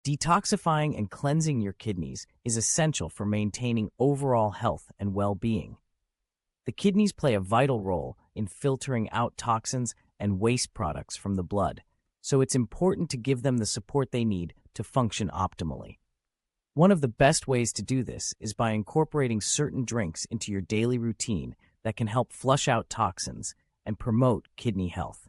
Detoxifying and cleansing your kidneys is essential for maintaining overall health and well-being. The kidneys play a vital role in filtering out toxins and waste products from the blood, so it's important to give them the support they need to function optimally. One of the best ways to do this is by incorporating certain drinks into your daily routine that can help flush out toxins and promote kidney health.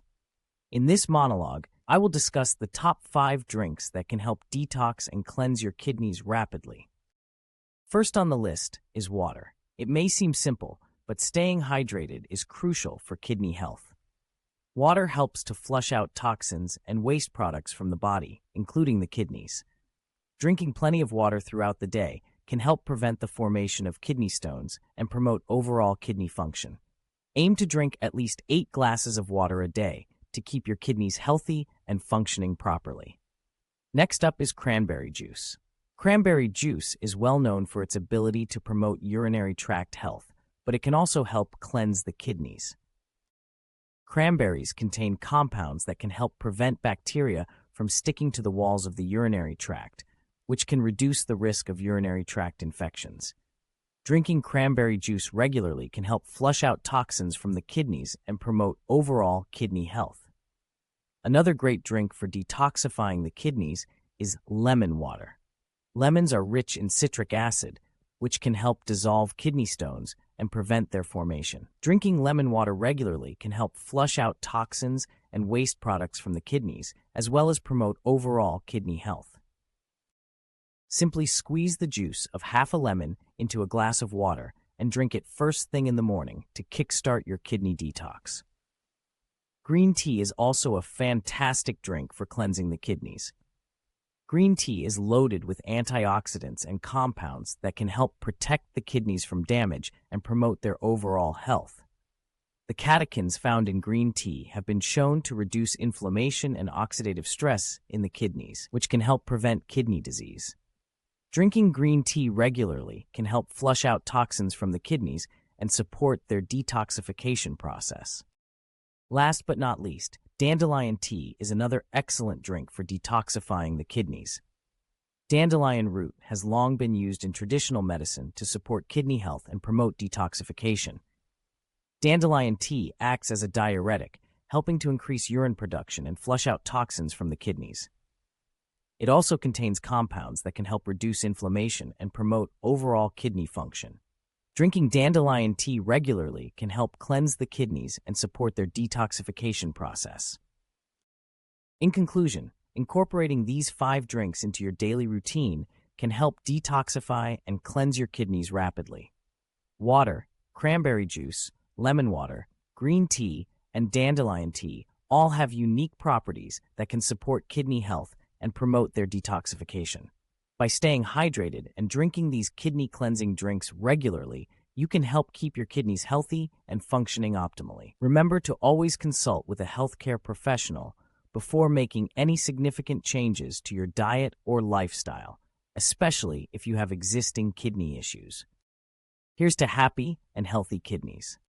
In this monologue, I will discuss the top 5 drinks that can help detox and cleanse your kidneys rapidly. First on the list is water. It may seem simple, but staying hydrated is crucial for kidney health. Water helps to flush out toxins and waste products from the body, including the kidneys. Drinking plenty of water throughout the day can help prevent the formation of kidney stones and promote overall kidney function. Aim to drink at least 8 glasses of water a day to keep your kidneys healthy and functioning properly. Next up is cranberry juice. Cranberry juice is well known for its ability to promote urinary tract health, but it can also help cleanse the kidneys. Cranberries contain compounds that can help prevent bacteria from sticking to the walls of the urinary tract, which can reduce the risk of urinary tract infections. Drinking cranberry juice regularly can help flush out toxins from the kidneys and promote overall kidney health. Another great drink for detoxifying the kidneys is lemon water. Lemons are rich in citric acid, which can help dissolve kidney stones and prevent their formation. Drinking lemon water regularly can help flush out toxins and waste products from the kidneys, as well as promote overall kidney health. Simply squeeze the juice of half a lemon into a glass of water and drink it first thing in the morning to kickstart your kidney detox. Green tea is also a fantastic drink for cleansing the kidneys. Green tea is loaded with antioxidants and compounds that can help protect the kidneys from damage and promote their overall health. The catechins found in green tea have been shown to reduce inflammation and oxidative stress in the kidneys, which can help prevent kidney disease. Drinking green tea regularly can help flush out toxins from the kidneys and support their detoxification process. Last but not least, dandelion tea is another excellent drink for detoxifying the kidneys. Dandelion root has long been used in traditional medicine to support kidney health and promote detoxification. Dandelion tea acts as a diuretic, helping to increase urine production and flush out toxins from the kidneys. It also contains compounds that can help reduce inflammation and promote overall kidney function. Drinking dandelion tea regularly can help cleanse the kidneys and support their detoxification process. In conclusion, incorporating these 5 drinks into your daily routine can help detoxify and cleanse your kidneys rapidly. Water, cranberry juice, lemon water, green tea, and dandelion tea all have unique properties that can support kidney health and promote their detoxification. By staying hydrated and drinking these kidney cleansing drinks regularly, you can help keep your kidneys healthy and functioning optimally. Remember to always consult with a healthcare professional before making any significant changes to your diet or lifestyle, especially if you have existing kidney issues. Here's to happy and healthy kidneys.